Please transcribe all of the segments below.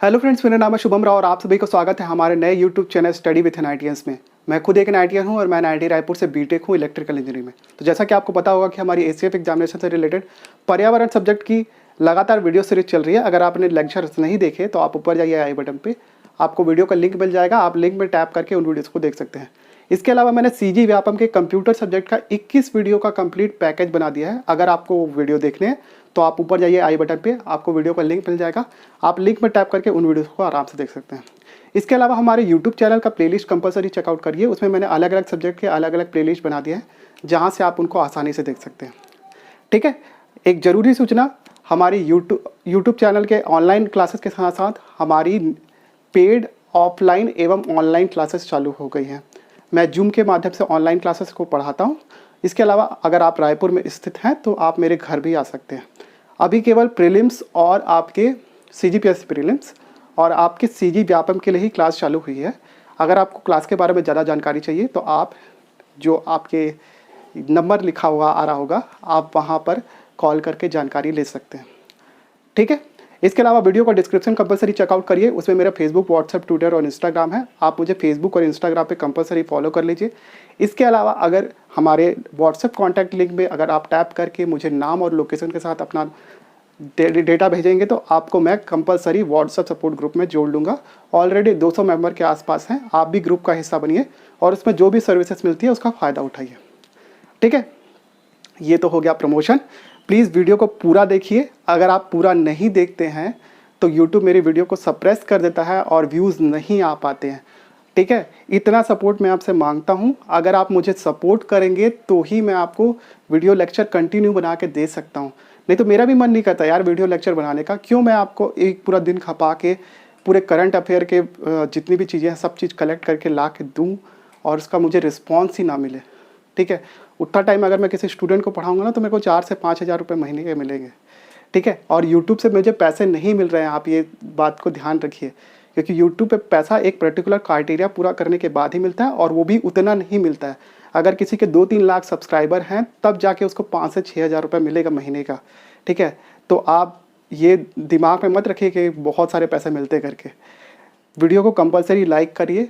Hello friends, मेरा नाम है शुभम राव और आप सभी को स्वागत है हमारे नए यूट्यूब चैनल स्टडी विथ एनआईटीएंस में। मैं खुद एक एनआईटीएन हूं और मैं एनआईटी रायपुर से बीटेक हूं इलेक्ट्रिकल इंजीनियरिंग में। तो जैसा कि आपको पता होगा कि हमारी एसीएफ एग्जामिनेशन से रिलेटेड पर्यावरण सब्जेक्ट की लगातार वीडियो सीरीज चल रही है। अगर आपने लेक्चर्स नहीं देखे तो आप ऊपर जाइए आई बटन पर, आपको वीडियो का लिंक मिल जाएगा। आप लिंक में टैप करके उन वीडियोज़ को देख सकते हैं। इसके अलावा मैंने सीजी व्यापम के कंप्यूटर सब्जेक्ट का 21 वीडियो का कंप्लीट पैकेज बना दिया है। अगर आपको वीडियो देखने हैं तो आप ऊपर जाइए आई बटन पे, आपको वीडियो का लिंक मिल जाएगा। आप लिंक में टैप करके उन वीडियोस को आराम से देख सकते हैं। इसके अलावा हमारे यूट्यूब चैनल का प्लेलिस्ट कंपलसरी चेकआउट करिए। उसमें मैंने अलग अलग सब्जेक्ट के अलग अलग प्लेलिस्ट बना दिए हैं, जहाँ से आप उनको आसानी से देख सकते हैं। ठीक है, एक ज़रूरी सूचना, हमारी यूट्यूब चैनल के ऑनलाइन क्लासेस के साथ साथ हमारी पेड ऑफलाइन एवं ऑनलाइन क्लासेस चालू हो गई हैं। मैं जूम के माध्यम से ऑनलाइन क्लासेस को पढ़ाता हूँ। इसके अलावा अगर आप रायपुर में स्थित हैं तो आप मेरे घर भी आ सकते हैं। अभी केवल प्रीलिम्स और आपके सीजीपीएससी प्रीलिम्स और आपके सीजी व्यापम के लिए ही क्लास चालू हुई है। अगर आपको क्लास के बारे में ज़्यादा जानकारी चाहिए तो आप जो आपके नंबर लिखा हुआ आ रहा होगा, आप वहाँ पर कॉल करके जानकारी ले सकते हैं। ठीक है, इसके अलावा वीडियो का डिस्क्रिप्शन कंपलसरी चेकआउट करिए। उसमें मेरा फेसबुक, व्हाट्सएप, ट्विटर और इंस्टाग्राम है। आप मुझे फेसबुक और इंस्टाग्राम पे कंपलसरी फॉलो कर लीजिए। इसके अलावा अगर हमारे व्हाट्सएप कॉन्टैक्ट लिंक में अगर आप टैप करके मुझे नाम और लोकेशन के साथ अपना डेटा भेजेंगे तो आपको मैं कंपलसरी व्हाट्सएप सपोर्ट ग्रुप में जोड़ लूँगा। ऑलरेडी 200 मेंबर के आसपास हैं। आप भी ग्रुप का हिस्सा बनिए और उसमें जो भी सर्विसेज मिलती है उसका फ़ायदा उठाइए। ठीक है, ये तो हो गया प्रमोशन। प्लीज़ वीडियो को पूरा देखिए। अगर आप पूरा नहीं देखते हैं तो यूट्यूब मेरी वीडियो को सप्रेस कर देता है और व्यूज़ नहीं आ पाते हैं। ठीक है, इतना सपोर्ट मैं आपसे मांगता हूँ। अगर आप मुझे सपोर्ट करेंगे तो ही मैं आपको वीडियो लेक्चर कंटिन्यू बना के दे सकता हूँ। नहीं तो मेरा भी मन नहीं करता यार वीडियो लेक्चर बनाने का। क्यों मैं आपको एक पूरा दिन खपा के पूरे करंट अफेयर के जितनी भी चीज़ें हैं सब चीज़ कलेक्ट करके ला के दूँ और उसका मुझे रिस्पॉन्स ही ना मिले। ठीक है, उतना टाइम अगर मैं किसी स्टूडेंट को पढ़ाऊंगा ना तो मेरे को 4 से 5 हज़ार रुपये महीने के मिलेंगे। ठीक है, और यूट्यूब से मुझे पैसे नहीं मिल रहे हैं। आप ये बात को ध्यान रखिए, क्योंकि यूट्यूब पे पैसा एक पर्टिकुलर क्राइटेरिया पूरा करने के बाद ही मिलता है और वो भी उतना नहीं मिलता है। अगर किसी के 2-3 लाख सब्सक्राइबर हैं तब जाके उसको 5 से 6 हज़ार रुपये मिलेगा महीने का। ठीक है, तो आप ये दिमाग में मत रखिए कि बहुत सारे पैसे मिलते करके। वीडियो को कंपलसरी लाइक करिए।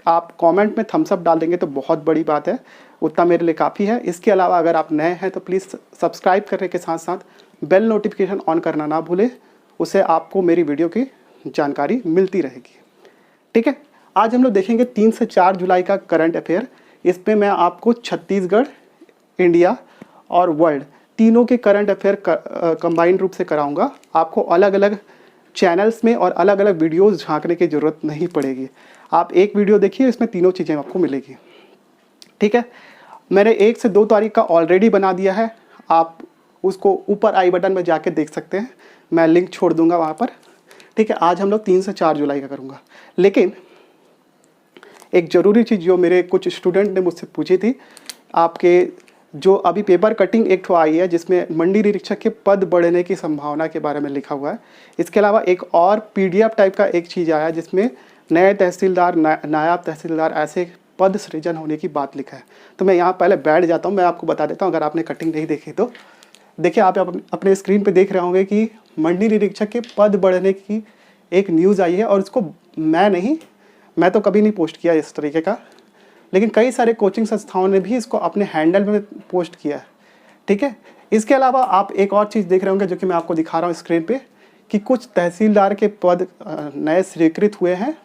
आप कमेंट में थम्स अप डाल देंगे तो बहुत बड़ी बात है, उतना मेरे लिए काफ़ी है। इसके अलावा अगर आप नए हैं तो प्लीज़ सब्सक्राइब करने के साथ साथ बेल नोटिफिकेशन ऑन करना ना भूलें। उससे आपको मेरी वीडियो की जानकारी मिलती रहेगी। ठीक है, आज हम लोग देखेंगे 3 से 4 जुलाई का करंट अफेयर। इसमें मैं आपको छत्तीसगढ़, इंडिया और वर्ल्ड तीनों के करंट अफेयर कंबाइंड रूप से कराऊंगा। आपको अलग अलग चैनल्स में और अलग अलग वीडियोस झांकने की ज़रूरत नहीं पड़ेगी। आप एक वीडियो देखिए, इसमें तीनों चीज़ें आपको मिलेगी। ठीक है, मैंने 1 से 2 तारीख का ऑलरेडी बना दिया है। आप उसको ऊपर आई बटन में जाके देख सकते हैं, मैं लिंक छोड़ दूंगा वहाँ पर। ठीक है, आज हम लोग 3 से 4 जुलाई का करूँगा। लेकिन एक ज़रूरी चीज़ जो मेरे कुछ स्टूडेंट ने मुझसे पूछी थी, आपके जो अभी पेपर कटिंग एक ठो आई है जिसमें मंडी निरीक्षक के पद बढ़ने की संभावना के बारे में लिखा हुआ है। इसके अलावा एक और पीडीएफ टाइप का एक चीज़ आया जिसमें नए तहसीलदार, नायब तहसीलदार ऐसे पद सृजन होने की बात लिखा है। तो मैं यहाँ पहले बैठ जाता हूँ, मैं आपको बता देता हूँ। अगर आपने कटिंग नहीं देखी तो देखिए, आप अपने स्क्रीन पे देख रहे होंगे कि मंडी निरीक्षक के पद बढ़ने की एक न्यूज़ आई है। और इसको मैं तो कभी नहीं पोस्ट किया इस तरीके का, लेकिन कई सारे कोचिंग संस्थाओं ने भी इसको अपने हैंडल में पोस्ट किया है। ठीक है, इसके अलावा आप एक और चीज़ देख रहे होंगे जो कि मैं आपको दिखा रहा हूँ स्क्रीन पे, कि कुछ तहसीलदार के पद नए स्वीकृत हुए हैं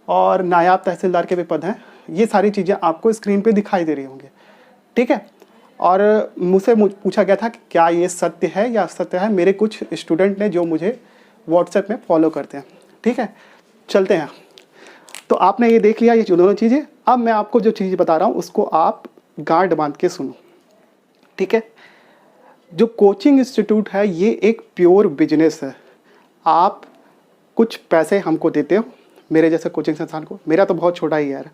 और नायब तहसीलदार के भी पद हैं। ये सारी चीज़ें आपको स्क्रीन पे दिखाई दे रही होंगी। ठीक है, और मुझसे पूछा गया था कि क्या ये सत्य है या असत्य है, मेरे कुछ स्टूडेंट ने जो मुझे व्हाट्सएप में फॉलो करते हैं। ठीक है, चलते हैं। तो आपने ये देख लिया, ये दोनों चीज़ें। अब मैं आपको जो चीज़ बता रहा हूँ उसको आप गांठ बांध के सुनो। ठीक है, जो कोचिंग इंस्टीट्यूट है ये एक प्योर बिजनेस है। आप कुछ पैसे हमको देते हो, मेरे जैसे कोचिंग संस्थान को, मेरा तो बहुत छोटा ही यार।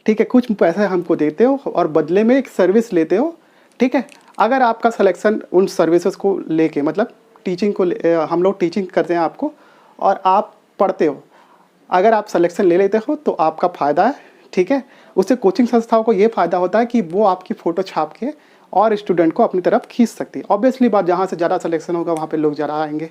ठीक है, कुछ पैसे हमको देते हो और बदले में एक सर्विस लेते हो। ठीक है, अगर आपका सिलेक्शन उन सर्विसेज को लेके, मतलब टीचिंग को हम लोग टीचिंग करते हैं आपको और आप पढ़ते हो, अगर आप सिलेक्शन ले लेते हो तो आपका फ़ायदा है। ठीक है, उससे कोचिंग संस्थाओं को ये फ़ायदा होता है कि वो आपकी फ़ोटो छाप के और स्टूडेंट को अपनी तरफ खींच सकती है। ऑब्वियसली बात, जहाँ से ज़्यादा सिलेक्शन होगा वहाँ पे लोग ज़्यादा आएंगे।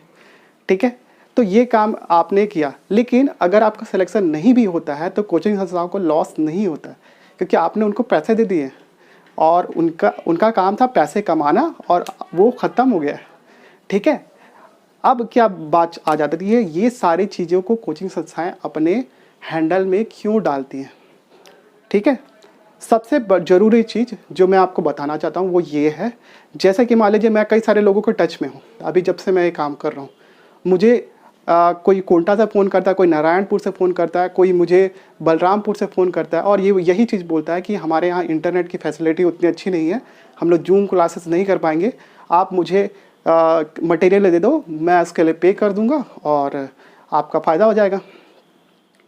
ठीक है, तो ये काम आपने किया, लेकिन अगर आपका सिलेक्शन नहीं भी होता है तो कोचिंग संस्थाओं को लॉस नहीं होता है, क्योंकि आपने उनको पैसे दे दिए और उनका काम था पैसे कमाना और वो ख़त्म हो गया है। ठीक है, अब क्या बात आ जाती है, ये सारी चीज़ों को कोचिंग संस्थाएं अपने हैंडल में क्यों डालती हैं। ठीक है, सबसे ज़रूरी चीज़ जो मैं आपको बताना चाहता हूँ वो ये है, जैसे कि मान लीजिए मैं कई सारे लोगों के टच में हूँ, अभी जब से मैं ये काम कर रहा हूँ, मुझे कोई कोंटा से फ़ोन करता है, कोई नारायणपुर से फ़ोन करता है, कोई मुझे बलरामपुर से फ़ोन करता है और ये यही चीज़ बोलता है कि हमारे यहाँ इंटरनेट की फैसिलिटी उतनी अच्छी नहीं है, हम लोग जूम क्लासेस नहीं कर पाएंगे, आप मुझे मटेरियल दे दो, मैं उसके लिए पे कर दूंगा और आपका फ़ायदा हो जाएगा।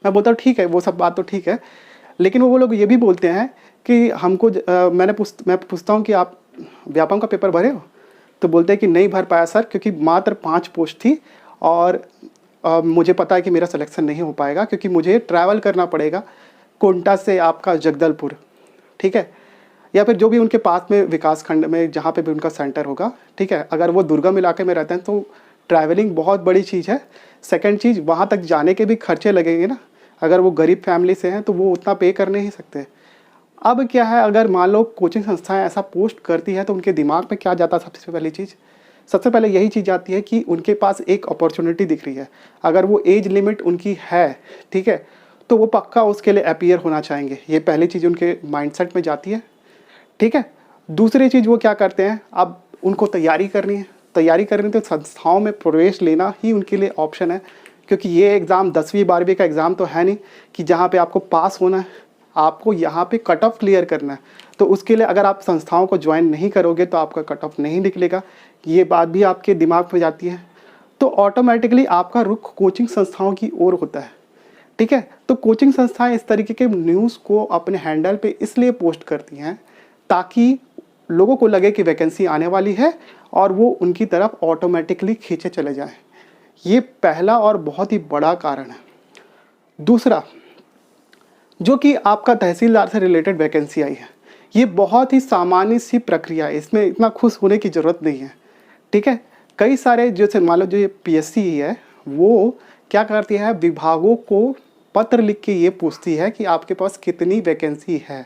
मैं बोलता हूँ ठीक है, वो सब बात तो ठीक है, लेकिन वो लोग ये भी बोलते हैं कि हमको मैं पूछता हूँ कि आप व्यापम का पेपर भरे हो, तो बोलते हैं कि नहीं भर पाया सर, क्योंकि मात्र 5 पोस्ट थी और मुझे पता है कि मेरा सिलेक्शन नहीं हो पाएगा क्योंकि मुझे ट्रैवल करना पड़ेगा कोंटा से आपका जगदलपुर। ठीक है, या फिर जो भी उनके पास में विकास खंड में जहाँ पे भी उनका सेंटर होगा। ठीक है, अगर वो दुर्गम इलाके में रहते हैं तो ट्रैवलिंग बहुत बड़ी चीज़ है। सेकंड चीज़, वहाँ तक जाने के भी खर्चे लगेंगे ना, अगर वो गरीब फैमिली से हैं तो वो उतना पे कर नहीं सकते। अब क्या है, अगर मान लो कोचिंग संस्थाएं ऐसा पोस्ट करती है तो उनके दिमाग में क्या जाता है, सबसे पहली चीज़, सबसे पहले यही चीज़ आती है कि उनके पास एक अपॉर्चुनिटी दिख रही है। अगर वो एज लिमिट उनकी है, ठीक है, तो वो पक्का उसके लिए अपीयर होना चाहेंगे, ये पहली चीज़ उनके माइंडसेट में जाती है। ठीक है, दूसरी चीज़ वो क्या करते हैं, अब उनको तैयारी करनी तो संस्थाओं में प्रवेश लेना ही उनके लिए ऑप्शन है, क्योंकि ये एग्ज़ाम 10वीं 12वीं का एग्ज़ाम तो है नहीं कि जहाँ पे आपको पास होना है, आपको यहाँ पे कट ऑफ क्लियर करना है। तो उसके लिए अगर आप संस्थाओं को ज्वाइन नहीं करोगे तो आपका कट ऑफ नहीं निकलेगा, ये बात भी आपके दिमाग में जाती है, तो ऑटोमेटिकली आपका रुख कोचिंग संस्थाओं की ओर होता है। ठीक है, तो कोचिंग संस्थाएं इस तरीके के न्यूज़ को अपने हैंडल पे इसलिए पोस्ट करती हैं ताकि लोगों को लगे कि वैकेंसी आने वाली है और वो उनकी तरफ ऑटोमेटिकली खींचे चले जाएं। ये पहला और बहुत ही बड़ा कारण है। दूसरा, जो कि आपका तहसीलदार से रिलेटेड वैकेंसी आई है, ये बहुत ही सामान्य सी प्रक्रिया है, इसमें इतना खुश होने की ज़रूरत नहीं है। ठीक है, कई सारे जैसे मान लो जो ये पीएससी है वो क्या करती है, विभागों को पत्र लिख के ये पूछती है कि आपके पास कितनी वैकेंसी है।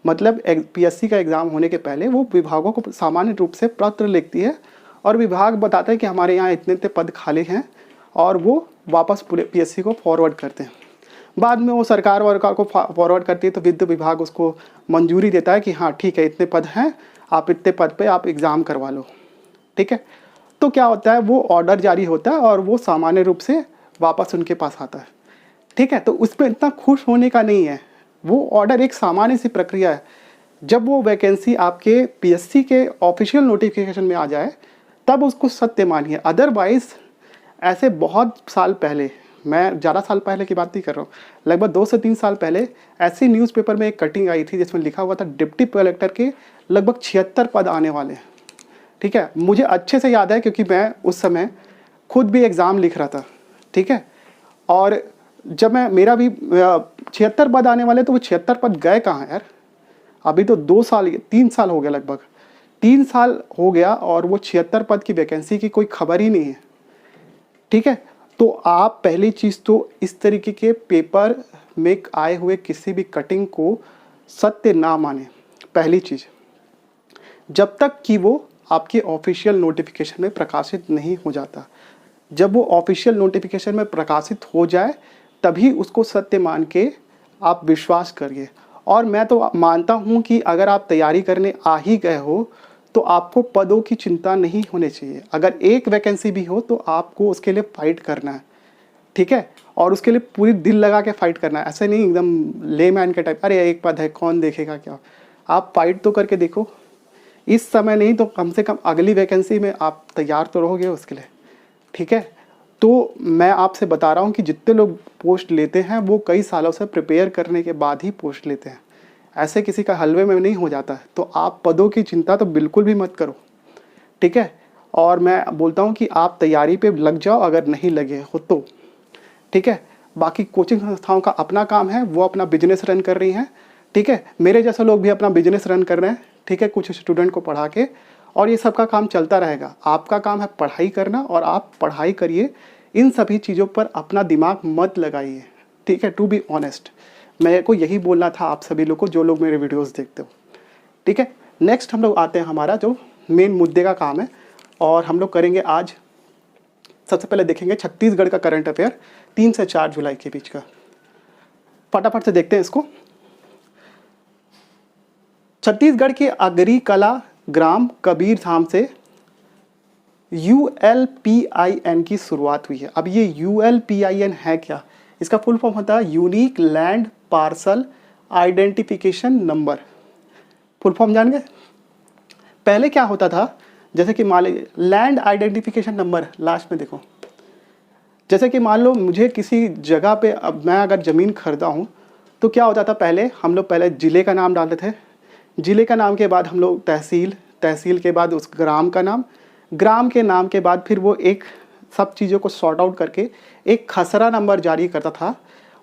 मतलब पीएससी का एग्ज़ाम होने के पहले वो विभागों को सामान्य रूप से पत्र लिखती है और विभाग बताता है कि हमारे यहाँ इतने इतने पद खाली हैं और वो वापस पूरे पीएससी को फॉरवर्ड करते हैं। बाद में वो सरकार वर्कार को फॉरवर्ड करती है तो वित्त विभाग उसको मंजूरी देता है कि हाँ ठीक है, इतने पद हैं, आप इतने पद पे आप एग्ज़ाम करवा लो। ठीक है, तो क्या होता है, वो ऑर्डर जारी होता है और वो सामान्य रूप से वापस उनके पास आता है। ठीक है, तो उस पर इतना खुश होने का नहीं है, वो ऑर्डर एक सामान्य सी प्रक्रिया है। जब वो वैकेंसी आपके पीएससी के ऑफिशियल नोटिफिकेशन में आ जाए तब उसको सत्य मानिए, अदरवाइज़ ऐसे बहुत साल पहले, मैं ज़्यादा साल पहले की बात नहीं कर रहा हूँ, लगभग 2 से 3 साल पहले ऐसी न्यूज़पेपर में एक कटिंग आई थी जिसमें लिखा हुआ था डिप्टी कलेक्टर के लगभग 76 पद आने वाले हैं। ठीक है, मुझे अच्छे से याद है क्योंकि मैं उस समय खुद भी एग्ज़ाम लिख रहा था। ठीक है, और जब मैं मेरा भी 76 पद आने वाले, तो वो 76 पद गए कहाँ यार, अभी तो 3 साल हो गया, लगभग 3 साल हो गया और वो 76 पद की वैकेंसी की कोई खबर ही नहीं है। ठीक है, तो आप पहली चीज़ तो इस तरीके के पेपर में आए हुए किसी भी कटिंग को सत्य ना माने, पहली चीज़, जब तक कि वो आपके ऑफिशियल नोटिफिकेशन में प्रकाशित नहीं हो जाता। जब वो ऑफिशियल नोटिफिकेशन में प्रकाशित हो जाए तभी उसको सत्य मान के आप विश्वास करिए। और मैं तो मानता हूँ कि अगर आप तैयारी करने आ ही गए हो तो आपको पदों की चिंता नहीं होनी चाहिए। अगर एक वैकेंसी भी हो तो आपको उसके लिए फ़ाइट करना है। ठीक है, और उसके लिए पूरी दिल लगा के फ़ाइट करना है, ऐसे नहीं एकदम लेमैन के टाइप, अरे एक पद है कौन देखेगा क्या। आप फाइट तो करके देखो, इस समय नहीं तो कम से कम अगली वैकेंसी में आप तैयार तो रहोगे उसके लिए। ठीक है, तो मैं आपसे बता रहा हूँ कि जितने लोग पोस्ट लेते हैं वो कई सालों से प्रिपेयर करने के बाद ही पोस्ट लेते हैं, ऐसे किसी का हलवे में नहीं हो जाता है। तो आप पदों की चिंता तो बिल्कुल भी मत करो। ठीक है, और मैं बोलता हूँ कि आप तैयारी पे लग जाओ अगर नहीं लगे हो तो। ठीक है, बाकी कोचिंग संस्थाओं का अपना काम है, वो अपना बिजनेस रन कर रही हैं। ठीक है, मेरे जैसे लोग भी अपना बिजनेस रन कर रहे हैं। ठीक है, कुछ स्टूडेंट को पढ़ा के, और ये सबका काम चलता रहेगा। आपका काम है पढ़ाई करना और आप पढ़ाई करिए, इन सभी चीज़ों पर अपना दिमाग मत लगाइए, ठीक है। टू बी ऑनेस्ट, मेरे को यही बोलना था आप सभी लोग को जो लोग मेरे वीडियोस देखते हो, ठीक है। नेक्स्ट हम लोग आते हैं हमारा जो मेन मुद्दे का काम है, और हम लोग करेंगे आज सबसे पहले देखेंगे छत्तीसगढ़ का करंट अफेयर 3 से 4 जुलाई के बीच का। फटाफट से देखते हैं इसको। छत्तीसगढ़ के अगरी कला ग्राम कबीर धाम से ULPIN की शुरुआत हुई है। अब ये ULPIN है क्या? इसका फुल फॉर्म होता है unique land parcel identification number. Full form जान गए? पहले क्या होता था, जैसे कि मान लीजिए लैंड आइडेंटिफिकेशन नंबर, लास्ट में देखो, जैसे कि मान लो मुझे किसी जगह पे, अब मैं अगर ज़मीन खरीदा हूँ तो क्या होता था, पहले हम लोग पहले ज़िले का नाम डालते थे, ज़िले का नाम के बाद हम लोग तहसील, तहसील के बाद उस ग्राम का नाम, ग्राम के नाम के बाद फिर वो एक सब चीज़ों को सॉर्ट आउट करके एक खसरा नंबर जारी करता था।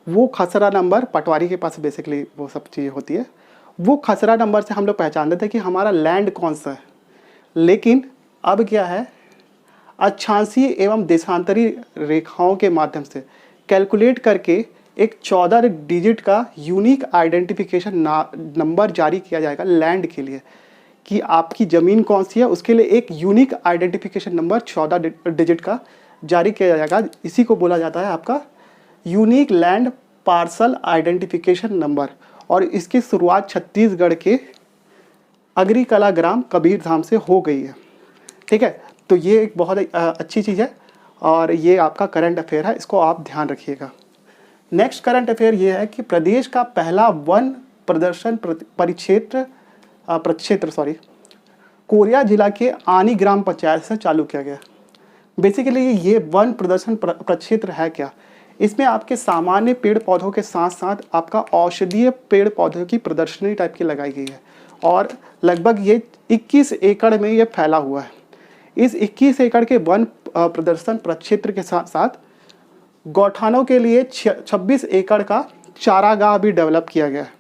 वो खसरा नंबर पटवारी के पास बेसिकली वो सब चीज़ें होती है। वो खसरा नंबर से हम लोग पहचानते थे कि हमारा लैंड कौन सा है। लेकिन अब क्या है, अक्षांशीय एवं देशांतरी रेखाओं के माध्यम से कैलकुलेट करके एक 14 डिजिट का यूनिक आइडेंटिफिकेशन नंबर जारी किया जाएगा लैंड के लिए, कि आपकी ज़मीन कौन सी है उसके लिए एक यूनिक आइडेंटिफिकेशन नंबर 14 डिजिट का जारी किया जाएगा। इसी को बोला जाता है आपका unique land parcel identification number. और इसकी शुरुआत छत्तीसगढ़ के अगरी कला ग्राम कबीर धाम से हो गई है, ठीक है। तो ये एक बहुत अच्छी चीज़ है और ये आपका करंट अफेयर है, इसको आप ध्यान रखिएगा। नेक्स्ट करंट अफेयर ये है कि प्रदेश का पहला वन प्रदर्शन प्रक्षेत्र कोरिया जिला के आनी ग्राम पंचायत से चालू किया गया। बेसिकली ये वन प्रदर्शन प्रक्षेत्र है क्या? इसमें आपके सामान्य पेड़ पौधों के साथ साथ आपका औषधीय पेड़ पौधों की प्रदर्शनी टाइप की लगाई गई है, और लगभग ये 21 एकड़ में ये फैला हुआ है। इस 21 एकड़ के वन प्रदर्शन प्रक्षेत्र के साथ साथ गौठानों के लिए 26 एकड़ का चारागाह भी डेवलप किया गया है,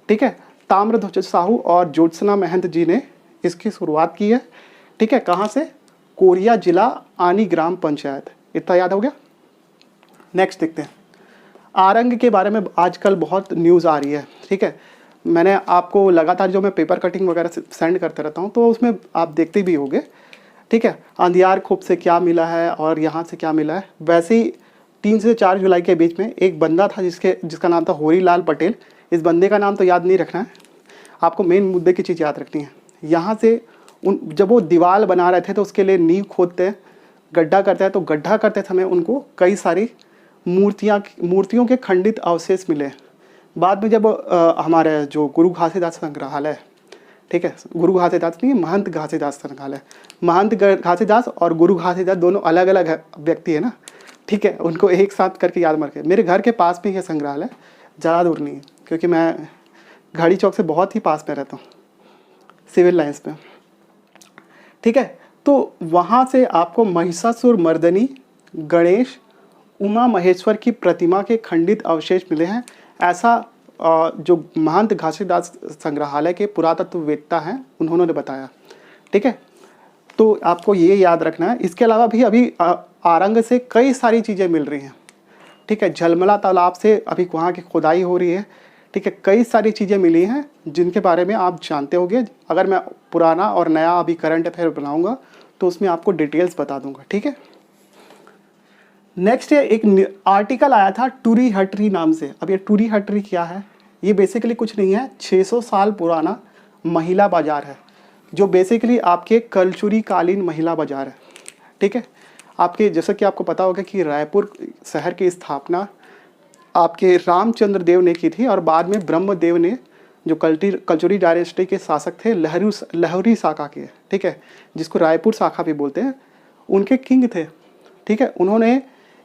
ठीक है। ताम्रध्वज साहू और ज्योत्सना महंत जी ने इसकी शुरुआत की है, ठीक है। कहाँ से? कोरिया जिला आनी ग्राम पंचायत। इतना याद हो गया। नेक्स्ट देखते हैं। आरंग के बारे में आजकल बहुत न्यूज़ आ रही है, ठीक है। मैंने आपको लगातार जो मैं पेपर कटिंग वगैरह सेंड करते रहता हूँ तो उसमें आप देखते भी होंगे, ठीक है। अंधियार खूब से क्या मिला है और यहाँ से क्या मिला है। वैसे ही 3 से 4 जुलाई के बीच में एक बंदा था जिसका नाम था होरीलाल पटेल। इस बंदे का नाम तो याद नहीं रखना है, आपको मेन मुद्दे की चीज़ याद रखनी है। यहाँ से जब वो दीवार बना रहे थे तो उसके लिए नींव खोदते हैं, गड्ढा करते हैं, तो गड्ढा करते समय उनको कई सारी मूर्तियों के खंडित अवशेष मिले। बाद में जब हमारे जो गुरु घासीदास संग्रहालय है, ठीक है, गुरु घासीदास नहीं, महंत घासीदास संग्रहालय, महंत घासीदास और गुरु घासीदास दोनों अलग अलग व्यक्ति है ना, ठीक है। उनको एक साथ करके याद मर के, मेरे घर के पास में ही है संग्रहालय, ज़्यादा दूर नहीं है, क्योंकि मैं घाड़ी चौक से बहुत ही पास में रहता हूँ, सिविल लाइंस में, ठीक है। तो वहाँ से आपको महिषासुर मर्दनी, गणेश, उमा महेश्वर की प्रतिमा के खंडित अवशेष मिले हैं। ऐसा जो महंत घासीदास संग्रहालय के पुरातत्ववेत्ता हैं उन्होंने बताया, ठीक है। तो आपको ये याद रखना है। इसके अलावा भी अभी आरंग से कई सारी चीज़ें मिल रही हैं, ठीक है। झलमला तालाब से अभी वहाँ की खुदाई हो रही है, ठीक है। कई सारी चीज़ें मिली हैं जिनके बारे में आप जानते होंगे। अगर मैं पुराना और नया अभी करंट अफेयर बनाऊंगा तो उसमें आपको डिटेल्स बता दूंगा, ठीक है। नेक्स्ट है एक आर्टिकल आया था टूरी हटरी नाम से। अब ये टूरी हटरी क्या है? ये बेसिकली कुछ नहीं है, 600 साल पुराना महिला बाजार है, जो बेसिकली आपके कलचुरी कालीन महिला बाजार है, ठीक है। आपके जैसा कि आपको पता होगा कि रायपुर शहर की स्थापना आपके रामचंद्र देव ने की थी, और बाद में ब्रह्मदेव ने, जो कलचुरी डायनेस्टी के शासक थे, लहरी शाखा के, ठीक है, जिसको रायपुर शाखा भी बोलते हैं, उनके किंग थे, ठीक है। उन्होंने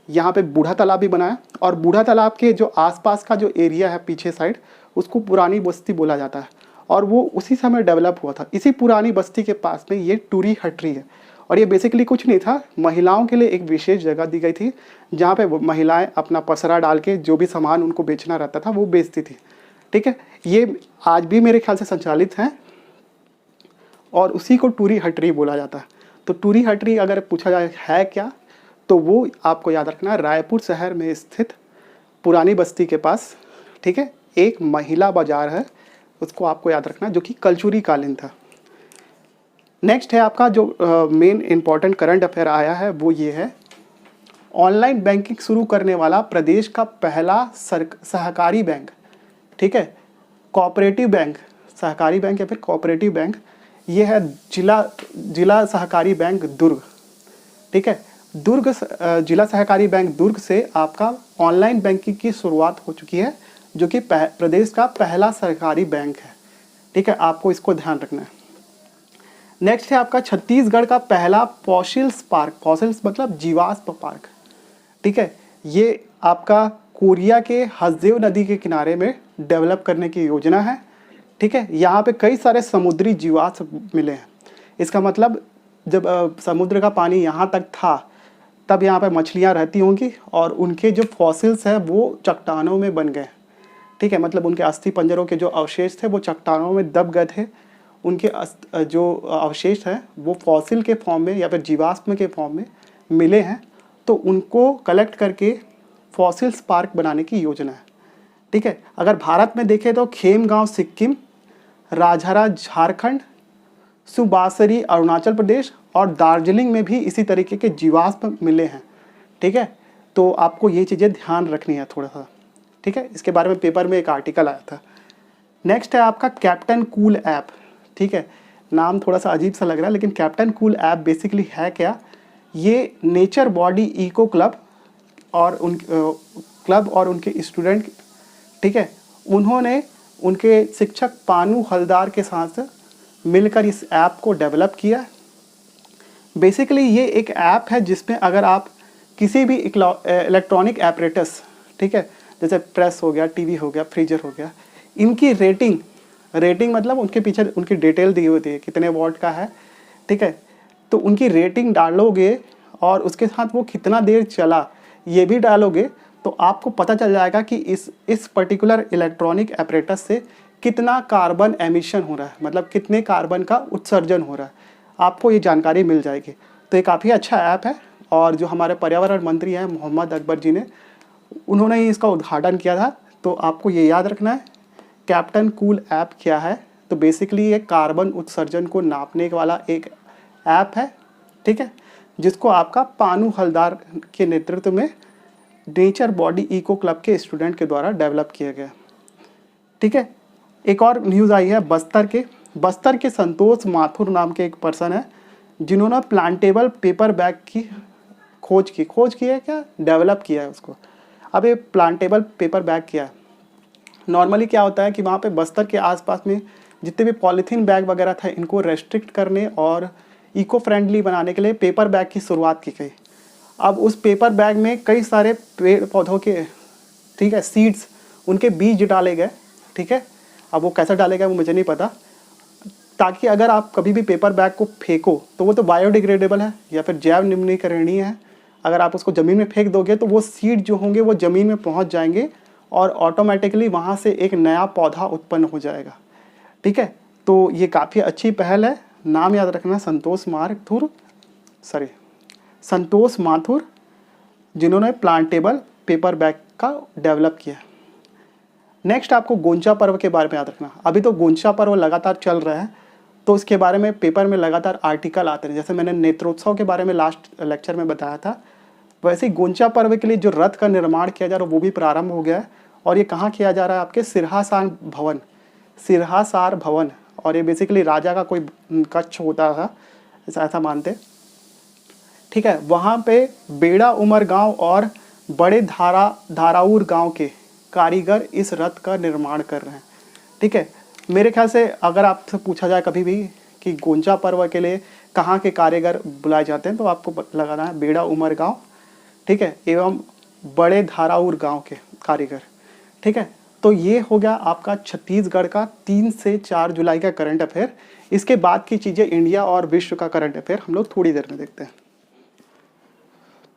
यहाँ पे बूढ़ा तालाब भी बनाया, और बूढ़ा तालाब के जो आसपास का जो एरिया है पीछे साइड, उसको पुरानी बस्ती बोला जाता है, और वो उसी समय डेवलप हुआ था। इसी पुरानी बस्ती के पास में ये टूरी हटरी है, और ये बेसिकली कुछ नहीं था, महिलाओं के लिए एक विशेष जगह दी गई थी जहाँ पे महिलाएं अपना पसरा डाल के जो भी सामान उनको बेचना रहता था वो बेचती थी, ठीक है। ये आज भी मेरे ख्याल से संचालित हैं, और उसी को टूरी हटरी बोला जाता है। तो टूरी हटरी अगर पूछा जाए है क्या, तो वो आपको याद रखना है, रायपुर शहर में स्थित पुरानी बस्ती के पास, ठीक है, एक महिला बाजार है, उसको आपको याद रखना, जो कि कलचुरी कालीन था। नेक्स्ट है आपका जो मेन इंपॉर्टेंट करंट अफेयर आया है वो ये है, ऑनलाइन बैंकिंग शुरू करने वाला प्रदेश का पहला सहकारी बैंक, ठीक है, कोऑपरेटिव बैंक, सहकारी बैंक या फिर कोऑपरेटिव बैंक, ये है जिला सहकारी बैंक दुर्ग, ठीक है। दुर्ग जिला सहकारी बैंक दुर्ग से आपका ऑनलाइन बैंकिंग की शुरुआत हो चुकी है, जो कि प्रदेश का पहला सरकारी बैंक है, ठीक है, आपको इसको ध्यान रखना है। नेक्स्ट है आपका छत्तीसगढ़ का पहला फॉसिल्स पार्क, फॉसिल्स मतलब जीवाश्म पार्क, ठीक है, ये आपका कोरिया के हसदेव नदी के किनारे में डेवलप करने की योजना है, ठीक है। यहाँ पे कई सारे समुद्री जीवाश्म मिले हैं, इसका मतलब जब समुद्र का पानी यहाँ तक था तब यहाँ पे मछलियाँ रहती होंगी और उनके जो फॉसिल्स हैं वो चट्टानों में बन गए, ठीक है, मतलब उनके अस्थि पंजरों के जो अवशेष थे वो चट्टानों में दब गए थे, उनके जो अवशेष हैं वो फॉसिल के फॉर्म में या फिर जीवाश्म के फॉर्म में मिले हैं, तो उनको कलेक्ट करके फॉसिल्स पार्क बनाने की योजना है, ठीक है। अगर भारत में देखें तो खेमगांव सिक्किम, राजहरा झारखंड, सुबासरी अरुणाचल प्रदेश और दार्जिलिंग में भी इसी तरीके के जीवाश्म मिले हैं, ठीक है। तो आपको ये चीज़ें ध्यान रखनी है थोड़ा सा, ठीक है, इसके बारे में पेपर में एक आर्टिकल आया था। नेक्स्ट है आपका कैप्टन कूल ऐप, ठीक है, नाम थोड़ा सा अजीब सा लग रहा है लेकिन कैप्टन कूल ऐप बेसिकली है क्या, ये नेचर बॉडी इको क्लब और उनके स्टूडेंट, ठीक है, उन्होंने उनके शिक्षक पानू हलदार के साथ मिलकर इस ऐप को डेवलप किया। बेसिकली ये एक ऐप है जिसमें अगर आप किसी भी इलेक्ट्रॉनिक एपरेटस, ठीक है, जैसे प्रेस हो गया, टीवी हो गया, फ्रीजर हो गया, इनकी रेटिंग मतलब उनके पीछे उनकी डिटेल दी होती है, कितने वॉट का है, ठीक है, तो उनकी रेटिंग डालोगे और उसके साथ वो कितना देर चला ये भी डालोगे तो आपको पता चल जाएगा कि इस पर्टिकुलर इलेक्ट्रॉनिक एपरेटस से कितना कार्बन एमिशन हो रहा है, मतलब कितने कार्बन का उत्सर्जन हो रहा है, आपको ये जानकारी मिल जाएगी। तो ये काफ़ी अच्छा ऐप है और जो हमारे पर्यावरण मंत्री हैं मोहम्मद अकबर जी ने, उन्होंने ही इसका उद्घाटन किया था। तो आपको ये याद रखना है कैप्टन कूल ऐप क्या है, तो बेसिकली ये कार्बन उत्सर्जन को नापने वाला एक ऐप है, ठीक है, जिसको आपका पानू हलदार के नेतृत्व में नेचर बॉडी इको क्लब के स्टूडेंट के द्वारा डेवलप किया गया, ठीक है। एक और न्यूज़ आई है बस्तर के संतोष माथुर नाम के एक पर्सन है जिन्होंने प्लांटेबल पेपर बैग की खोज की है क्या, डेवलप किया है उसको। अब ये प्लांटेबल पेपर बैग क्या है, नॉर्मली क्या होता है कि वहाँ पे बस्तर के आसपास में जितने भी पॉलीथीन बैग वगैरह था इनको रेस्ट्रिक्ट करने और इको फ्रेंडली बनाने के लिए पेपर बैग की शुरुआत की गई। अब उस पेपर बैग में कई सारे पेड़ पौधों के, ठीक है, सीड्स, उनके बीज डाले गए, ठीक है। अब वो कैसे डाले गए वो मुझे नहीं पता, ताकि अगर आप कभी भी पेपर बैग को फेंको तो वो तो बायोडिग्रेडेबल है या फिर जैव निम्नीकरणीय है, अगर आप उसको ज़मीन में फेंक दोगे तो वो सीड जो होंगे वो ज़मीन में पहुंच जाएंगे और ऑटोमेटिकली वहाँ से एक नया पौधा उत्पन्न हो जाएगा, ठीक है। तो ये काफ़ी अच्छी पहल है, नाम याद रखना संतोष माथुर जिन्होंने प्लांटेबल पेपर बैग का डेवलप किया। नेक्स्ट आपको गोंचा पर्व के बारे में याद रखना। अभी तो गोंचा पर्व लगातार चल रहा है तो इसके बारे में पेपर में लगातार आर्टिकल आते हैं, जैसे मैंने नेत्रोत्सव के बारे में लास्ट लेक्चर में बताया था, वैसे ही गोंचा पर्व के लिए जो रथ का निर्माण किया जा रहा है वो भी प्रारंभ हो गया है और ये कहाँ किया जा रहा है, आपके सिरहासार भवन, और ये बेसिकली राजा का कोई कक्ष होता था ऐसा मानते, ठीक है। वहाँ पे बेड़ा उमर गांव और बड़े धाराउर गांव के कारीगर इस रथ का निर्माण कर रहे हैं, ठीक है। मेरे ख्याल से अगर आपसे पूछा जाए कभी भी कि गोंचा पर्व के लिए कहाँ के कारीगर बुलाए जाते हैं तो आपको लगाना है बेड़ा उमर गांव, ठीक है, एवं बड़े धाराउर गांव के कारीगर, ठीक है। तो ये हो गया आपका छत्तीसगढ़ का 3 से 4 जुलाई का करंट अफेयर। इसके बाद की चीज़ें इंडिया और विश्व का करंट अफेयर हम लोग थोड़ी देर में देखते हैं।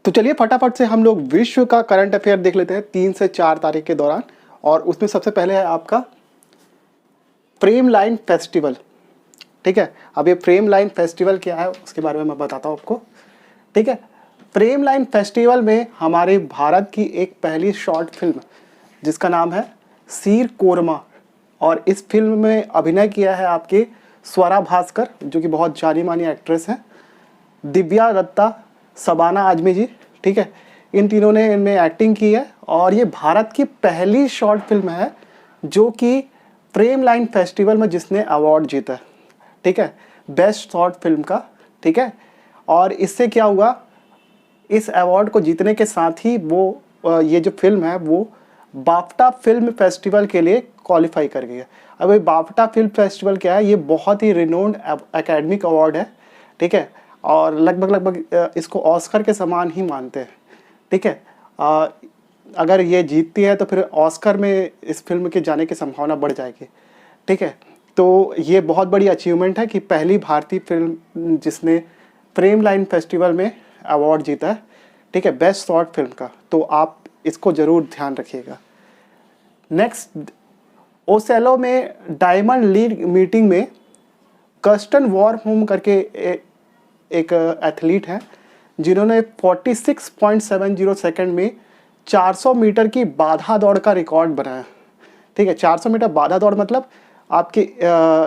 तो चलिए फटाफट से हम लोग विश्व का करंट अफेयर देख लेते हैं 3 से 4 तारीख के दौरान, और उसमें सबसे पहले है आपका फ्रेम लाइन फेस्टिवल, ठीक है। अब ये फ्रेम लाइन फेस्टिवल क्या है उसके बारे में मैं बताता हूँ आपको, ठीक है। फ्रेम लाइन फेस्टिवल में हमारे भारत की एक पहली शॉर्ट फिल्म जिसका नाम है सीर कोरमा, और इस फिल्म में अभिनय किया है आपके स्वरा भास्कर जो कि बहुत जानी मानी एक्ट्रेस हैं, दिव्या दत्ता, शबाना आजमी जी, ठीक है। इन तीनों ने इनमें एक्टिंग की है और ये भारत की पहली शॉर्ट फिल्म है जो कि फ्रेम लाइन फेस्टिवल में जिसने अवार्ड जीता है, ठीक है, बेस्ट शॉर्ट फिल्म का, ठीक है। और इससे क्या हुआ, इस अवार्ड को जीतने के साथ ही वो ये जो फिल्म है वो बाफ्टा फिल्म फेस्टिवल के लिए क्वालिफाई कर गई है। अब ये बाफ्टा फिल्म फेस्टिवल क्या है, ये बहुत ही रिनोन्ड एकेडमिक अवार्ड है, ठीक है, और लगभग इसको ऑस्कर के समान ही मानते हैं, ठीक है। अगर ये जीतती है तो फिर ऑस्कर में इस फिल्म के जाने की संभावना बढ़ जाएगी, ठीक है। तो ये बहुत बड़ी अचीवमेंट है कि पहली भारतीय फिल्म जिसने फ्रेम लाइन फेस्टिवल में अवार्ड जीता है, ठीक है, बेस्ट शॉर्ट फिल्म का। तो आप इसको ज़रूर ध्यान रखिएगा। नेक्स्ट, ओसेलो में डायमंड लीग मीटिंग में कर्स्टन वॉरहोम करके एक एथलीट है जिन्होंने 46.70 सेकंड में 400 मीटर की बाधा दौड़ का रिकॉर्ड बनाया, ठीक है। 400 मीटर बाधा दौड़ मतलब आपकी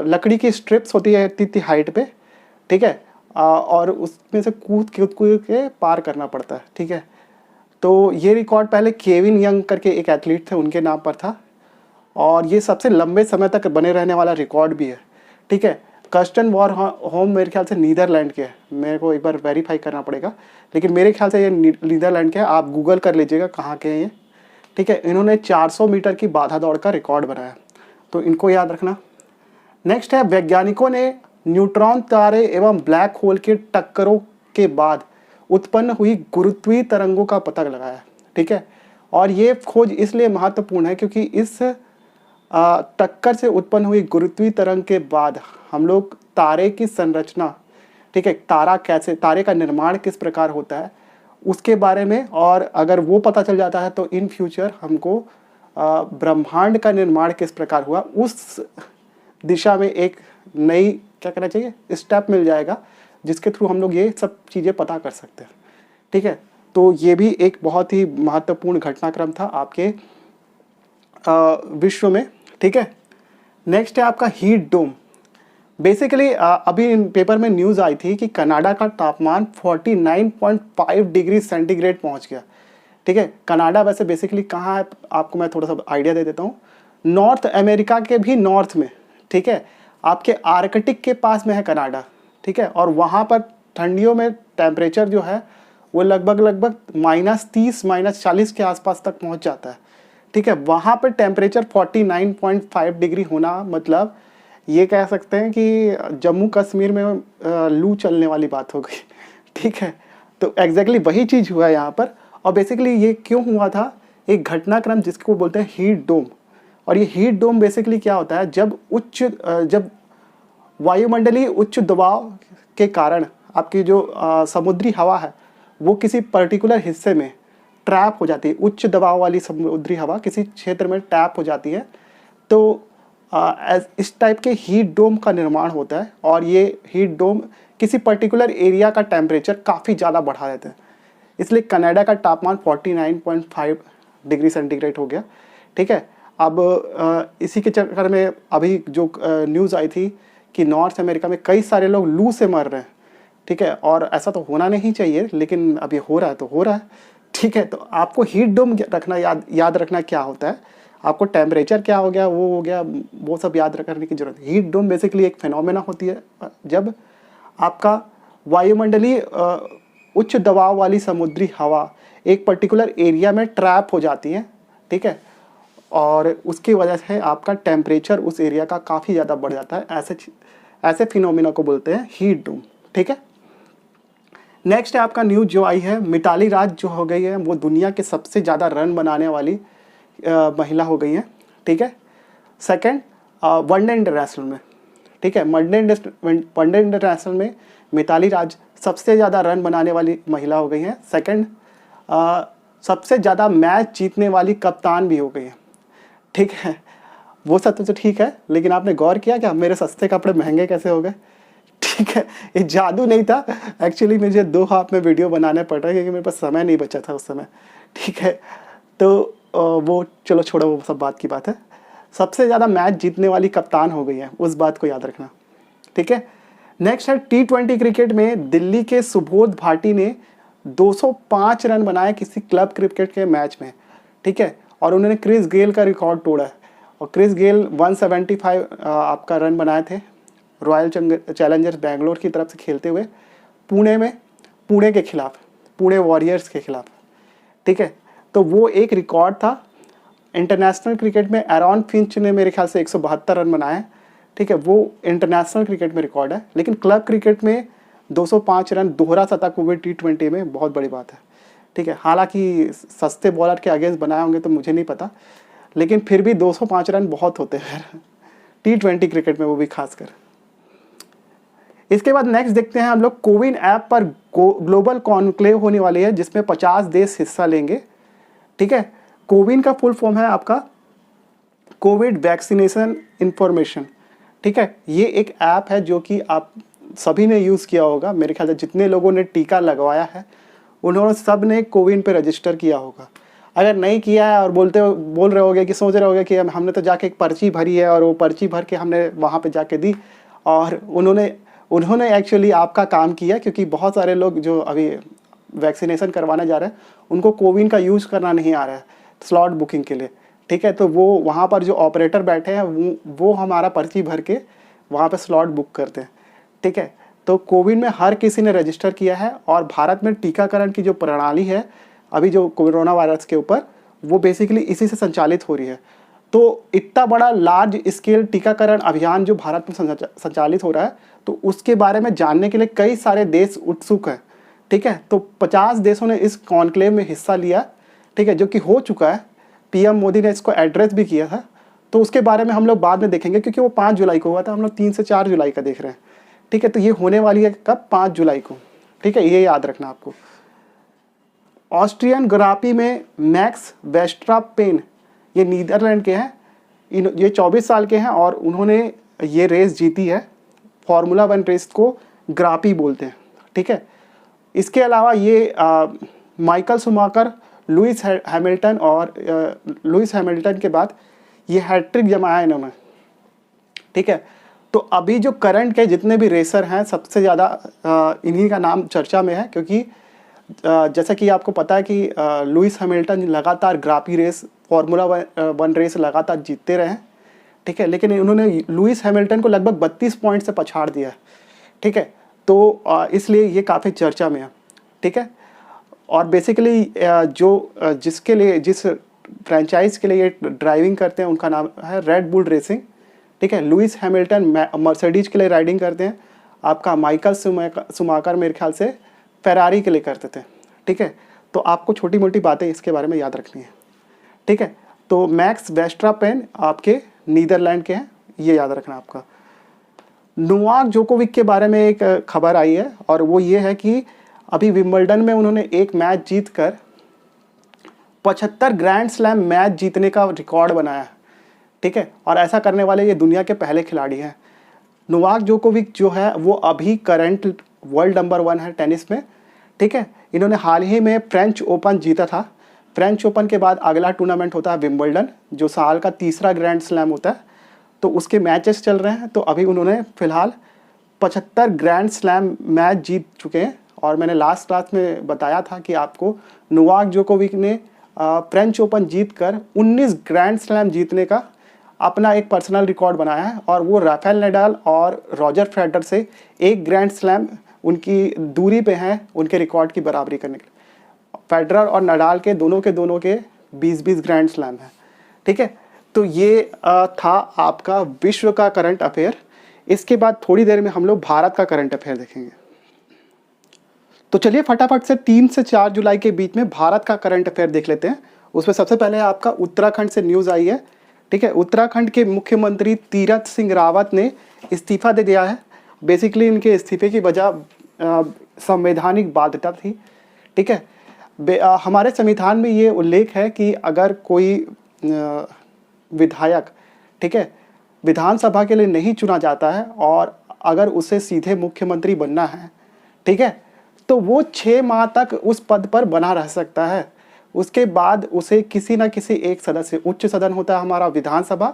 लकड़ी की स्ट्रिप्स होती है इतनी हाइट पे, ठीक है, और उसमें से कूद के पार करना पड़ता है, ठीक है। तो ये रिकॉर्ड पहले केविन यंग करके एक एथलीट थे उनके नाम पर था और ये सबसे लंबे समय तक बने रहने वाला रिकॉर्ड भी है, ठीक है। कर्स्टन वॉरहोम मेरे ख्याल से नीदरलैंड के है, मेरे को एक बार वेरीफाई करना पड़ेगा, लेकिन मेरे ख्याल से ये नीदरलैंड के है, आप गूगल कर लीजिएगा कहाँ के हैं ये, ठीक है। इन्होंने 400 मीटर की बाधा दौड़ का रिकॉर्ड बनाया, तो इनको याद रखना। नेक्स्ट है, वैज्ञानिकों ने न्यूट्रॉन तारे एवं ब्लैक होल के टक्करों के बाद उत्पन्न हुई गुरुत्वीय तरंगों का पता लगाया, ठीक है। और ये खोज इसलिए महत्वपूर्ण है क्योंकि इस टक्कर से उत्पन्न हुई गुरुत्वीय तरंग के बाद हम लोग तारे की संरचना, ठीक है, तारे का निर्माण किस प्रकार होता है उसके बारे में, और अगर वो पता चल जाता है तो इन फ्यूचर हमको ब्रह्मांड का निर्माण किस प्रकार हुआ उस दिशा में एक नई क्या करना चाहिए स्टेप मिल जाएगा जिसके थ्रू हम लोग ये सब चीज़ें पता कर सकते हैं, ठीक है। तो ये भी एक बहुत ही महत्वपूर्ण घटनाक्रम था आपके विश्व में, ठीक है। नेक्स्ट है आपका हीट डोम। बेसिकली अभी पेपर में न्यूज़ आई थी कि कनाडा का तापमान 49.5 डिग्री सेंटीग्रेड पहुंच गया, ठीक है। कनाडा वैसे बेसिकली कहाँ है आपको मैं थोड़ा सा आइडिया दे देता हूँ, नॉर्थ अमेरिका के भी नॉर्थ में, ठीक है, आपके आर्कटिक के पास में है कनाडा, ठीक है। और वहाँ पर ठंडियों में टेम्परेचर जो है वो लगभग -30 -40 के आसपास तक पहुँच जाता है, ठीक है। वहाँ पर टेम्परेचर 49.5 डिग्री होना मतलब ये कह सकते हैं कि जम्मू कश्मीर में लू चलने वाली बात हो गई, ठीक है। तो एग्जैक्टली वही चीज़ हुआ यहाँ पर। और बेसिकली ये क्यों हुआ था, एक घटनाक्रम जिसको बोलते हैं हीट डोम। और ये हीट डोम बेसिकली क्या होता है, जब वायुमंडलीय उच्च दबाव के कारण आपकी जो समुद्री हवा है वो किसी पर्टिकुलर हिस्से में ट्रैप हो जाती है, उच्च दबाव वाली समुद्री हवा किसी क्षेत्र में ट्रैप हो जाती है, तो इस टाइप के हीट डोम का निर्माण होता है। और ये हीट डोम किसी पर्टिकुलर एरिया का टेम्परेचर काफ़ी ज़्यादा बढ़ा देते हैं, इसलिए कनाडा का तापमान 49.5 डिग्री सेंटीग्रेड हो गया, ठीक है। अब इसी के चक्कर में अभी जो न्यूज़ आई थी कि नॉर्थ अमेरिका में कई सारे लोग लू से मर रहे हैं, ठीक है। और ऐसा तो होना नहीं चाहिए लेकिन अब ये हो रहा है तो हो रहा है, ठीक है। तो आपको हीट डोम रखना याद रखना क्या होता है, आपको टेम्परेचर क्या हो गया वो हो गया वो सब याद रखने की जरूरत है। हीट डोम बेसिकली एक फिनोमेना होती है जब आपका वायुमंडलीय उच्च दबाव वाली समुद्री हवा एक पर्टिकुलर एरिया में ट्रैप हो जाती है, ठीक है, और उसकी वजह से आपका टेम्परेचर उस एरिया का काफ़ी ज़्यादा बढ़ जाता है। ऐसे फिनोमेना को बोलते हैं हीट डोम, ठीक है। नेक्स्ट है आपका न्यूज़ जो आई है, मिताली राज जो हो गई है वो दुनिया के सबसे ज़्यादा रन बनाने वाली महिला हो गई हैं, ठीक है। सेकंड वनडे इंटरनेशनल में, ठीक है, वनडे इंटरनेशनल में मिताली राज सबसे ज़्यादा रन बनाने वाली महिला हो गई हैं। सेकंड सबसे ज़्यादा मैच जीतने वाली कप्तान भी हो गई हैं, ठीक है। वो सब तो ठीक है, लेकिन आपने गौर किया क्या मेरे सस्ते कपड़े महंगे कैसे हो गए, ठीक है, ये जादू नहीं था, एक्चुअली मुझे 2 हाफ में वीडियो बनाने पड़ रहा है क्योंकि मेरे पास समय नहीं बचा था उस समय। ठीक है, तो वो चलो छोड़ो, वो सब बात की बात है। सबसे ज़्यादा मैच जीतने वाली कप्तान हो गई है, उस बात को याद रखना। ठीक है, नेक्स्ट है T20 क्रिकेट में दिल्ली के सुबोध भाटी ने 205 रन बनाए किसी क्लब क्रिकेट के मैच में। ठीक है, और उन्होंने क्रिस गेल का रिकॉर्ड तोड़ा है, और क्रिस गेल 175 आपका रन बनाए थे रॉयल चैलेंजर्स बैंगलोर की तरफ से खेलते हुए पुणे के खिलाफ, पुणे वॉरियर्स के खिलाफ। ठीक है, तो वो एक रिकॉर्ड था। इंटरनेशनल क्रिकेट में एरॉन फिंच ने मेरे ख्याल से 172 रन बनाए। ठीक है, वो इंटरनेशनल क्रिकेट में रिकॉर्ड है, लेकिन क्लब क्रिकेट में 205 रन दोहरा शतक हुए T20 में बहुत बड़ी बात है। ठीक है, हालांकि सस्ते बॉलर के अगेंस्ट बनाए होंगे तो मुझे नहीं पता, लेकिन फिर भी 205 रन बहुत होते हैं T20 क्रिकेट में, वो भी खासकर। इसके बाद नेक्स्ट देखते हैं हम लोग, कोविन ऐप पर ग्लोबल कॉन्क्लेव होने वाली है जिसमें 50 देश हिस्सा लेंगे। ठीक है, कोविन का फुल फॉर्म है आपका कोविड वैक्सीनेशन इंफॉर्मेशन। ठीक है, ये एक ऐप है जो कि आप सभी ने यूज़ किया होगा, मेरे ख्याल से जितने लोगों ने टीका लगवाया है उन्होंने सब ने कोविन पे रजिस्टर किया होगा। अगर नहीं किया है और बोल रहे होगे कि सोच रहे होगे कि हमने तो जाके एक पर्ची भरी है और वो पर्ची भर के हमने वहाँ पे जाके दी, और उन्होंने एक्चुअली आपका काम किया, क्योंकि बहुत सारे लोग जो अभी वैक्सीनेशन करवाने जा रहे हैं उनको कोविन का यूज़ करना नहीं आ रहा है स्लॉट बुकिंग के लिए। ठीक है, तो वो वहाँ पर जो ऑपरेटर बैठे हैं वो हमारा पर्ची भर के वहाँ पे स्लॉट बुक करते हैं। ठीक है, तो कोविन में हर किसी ने रजिस्टर किया है, और भारत में टीकाकरण की जो प्रणाली है अभी जो कोरोना वायरस के ऊपर, वो बेसिकली इसी से संचालित हो रही है। तो इतना बड़ा लार्ज स्केल टीकाकरण अभियान जो भारत में संचालित हो रहा है, तो उसके बारे में जानने के लिए कई सारे देश उत्सुक हैं। ठीक है, तो 50 देशों ने इस कॉन्क्लेव में हिस्सा लिया। ठीक है, जो कि हो चुका है, पीएम मोदी ने इसको एड्रेस भी किया था, तो उसके बारे में हम लोग बाद में देखेंगे, क्योंकि वो 5 जुलाई को हुआ था, हम लोग 3 से 4 जुलाई का देख रहे हैं। ठीक है, तो ये होने वाली है कब, 5 जुलाई को। ठीक है, ये याद रखना आपको। ऑस्ट्रियन ग्रापी में मैक्स वेस्ट्रापेन, ये नीदरलैंड के हैं, ये 24 साल के हैं और उन्होंने ये रेस जीती है। फार्मूला 1 रेस को ग्रापी बोलते हैं। ठीक है, इसके अलावा ये माइकल शुमाकर, लुइस हैमिल्टन के बाद ये हैट्रिक जमाया इन्होंने। ठीक है, तो अभी जो करंट के जितने भी रेसर हैं सबसे ज़्यादा इन्हीं का नाम चर्चा में है, क्योंकि जैसा कि आपको पता है कि लुइस हैमिल्टन लगातार ग्रापी रेस, फार्मूला 1 रेस लगातार जीतते रहे हैं। ठीक है, लेकिन उन्होंने लुइस हैमिल्टन को लगभग 32 पॉइंट से पछाड़ दिया है। ठीक है, तो इसलिए ये काफ़ी चर्चा में है। ठीक है, और बेसिकली जिस फ्रेंचाइज के लिए ये ड्राइविंग करते हैं उनका नाम है रेड बुल रेसिंग। ठीक है, लुइस हैमिल्टन मर्सिडीज के लिए राइडिंग करते हैं, आपका माइकल शुमाकर मेरे ख्याल से फेरारी के लिए करते थे। ठीक है, तो आपको छोटी मोटी बातें इसके बारे में याद रखनी है। ठीक है, तो मैक्स वेस्ट्रापेन आपके नीदरलैंड के हैं, ये याद रखना आपका। नोवाक जोकोविक के बारे में एक खबर आई है, और वो ये है कि अभी विंबलडन में उन्होंने एक मैच जीतकर 75 ग्रैंड स्लैम मैच जीतने का रिकॉर्ड बनाया है। ठीक है, और ऐसा करने वाले ये दुनिया के पहले खिलाड़ी हैं। नोवाक जोकोविक जो है वो अभी करंट वर्ल्ड नंबर 1 है टेनिस में। ठीक है, इन्होंने हाल ही में फ्रेंच ओपन जीता था। फ्रेंच ओपन के बाद अगला टूर्नामेंट होता है विंबलडन, जो साल का तीसरा ग्रैंड स्लैम होता है, तो उसके मैचेस चल रहे हैं। तो अभी उन्होंने फिलहाल 75 ग्रैंड स्लैम मैच जीत चुके हैं, और मैंने लास्ट क्लास में बताया था कि आपको नोवाक जोकोविक ने फ्रेंच ओपन जीतकर 19 ग्रैंड स्लैम जीतने का अपना एक पर्सनल रिकॉर्ड बनाया है, और वो राफेल नडाल और रॉजर फेडरर से एक ग्रैंड स्लैम उनकी दूरी पे हैं उनके रिकॉर्ड की बराबरी करने के लिए। फेडरर और नडाल के दोनों के 20-20 ग्रैंड स्लैम हैं। ठीक है, तो ये था आपका विश्व का करंट अफेयर। इसके बाद थोड़ी देर में हम लोग भारत का करंट अफेयर देखेंगे। तो चलिए फटाफट से 3 से 4 जुलाई के बीच में भारत का करंट अफेयर देख लेते हैं। उसमें सबसे पहले आपका उत्तराखंड से न्यूज़ आई है। ठीक है, उत्तराखंड के मुख्यमंत्री तीरथ सिंह रावत ने इस्तीफा दे दिया है। बेसिकली इनके इस्तीफे की वजह संवैधानिक बाध्यता थी। ठीक है, हमारे संविधान में ये उल्लेख है कि अगर कोई विधायक, ठीक है, विधानसभा के लिए नहीं चुना जाता है और अगर उसे सीधे मुख्यमंत्री बनना है, ठीक है, तो वो 6 माह तक उस पद पर बना रह सकता है। उसके बाद उसे किसी न किसी एक सदस्य, उच्च सदन होता है हमारा विधानसभा,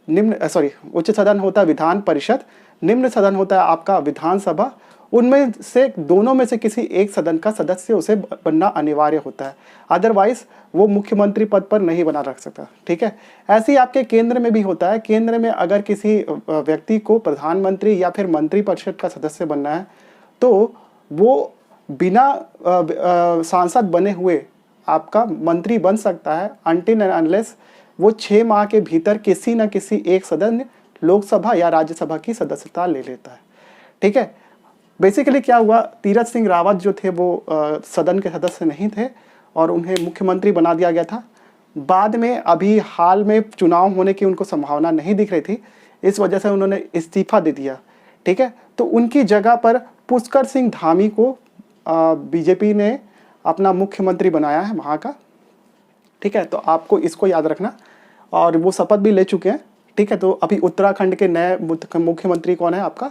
उच्च सदन होता है विधान परिषद, निम्न सदन होता है आपका विधानसभा, उनमें से दोनों में से किसी एक सदन का सदस्य उसे बनना अनिवार्य होता है। अदरवाइज वो मुख्यमंत्री पद पर नहीं बना रख सकता, ठीक है। ऐसे ही आपके केंद्र में भी होता है। केंद्र में अगर किसी व्यक्ति को प्रधानमंत्री या फिर मंत्रिपरिषद का सदस्य बनना है तो वो बिना सांसद बने हुए आपका मंत्री बन सकता है अनटिल एंड अनलेस वो 6 माह के भीतर किसी न किसी एक सदन, लोकसभा या राज्यसभा की सदस्यता ले लेता है, ठीक है। बेसिकली क्या हुआ, तीरथ सिंह रावत जो थे वो सदन के सदस्य नहीं थे और उन्हें मुख्यमंत्री बना दिया गया था। बाद में अभी हाल में चुनाव होने की उनको संभावना नहीं दिख रही थी, इस वजह से उन्होंने इस्तीफा दे दिया, ठीक है। तो उनकी जगह पर पुष्कर सिंह धामी को बीजेपी ने अपना मुख्यमंत्री बनाया है वहाँ का, ठीक है। तो आपको इसको याद रखना, और वो शपथ भी ले चुके हैं, ठीक है। तो अभी उत्तराखंड के नए मुख्यमंत्री कौन है आपका,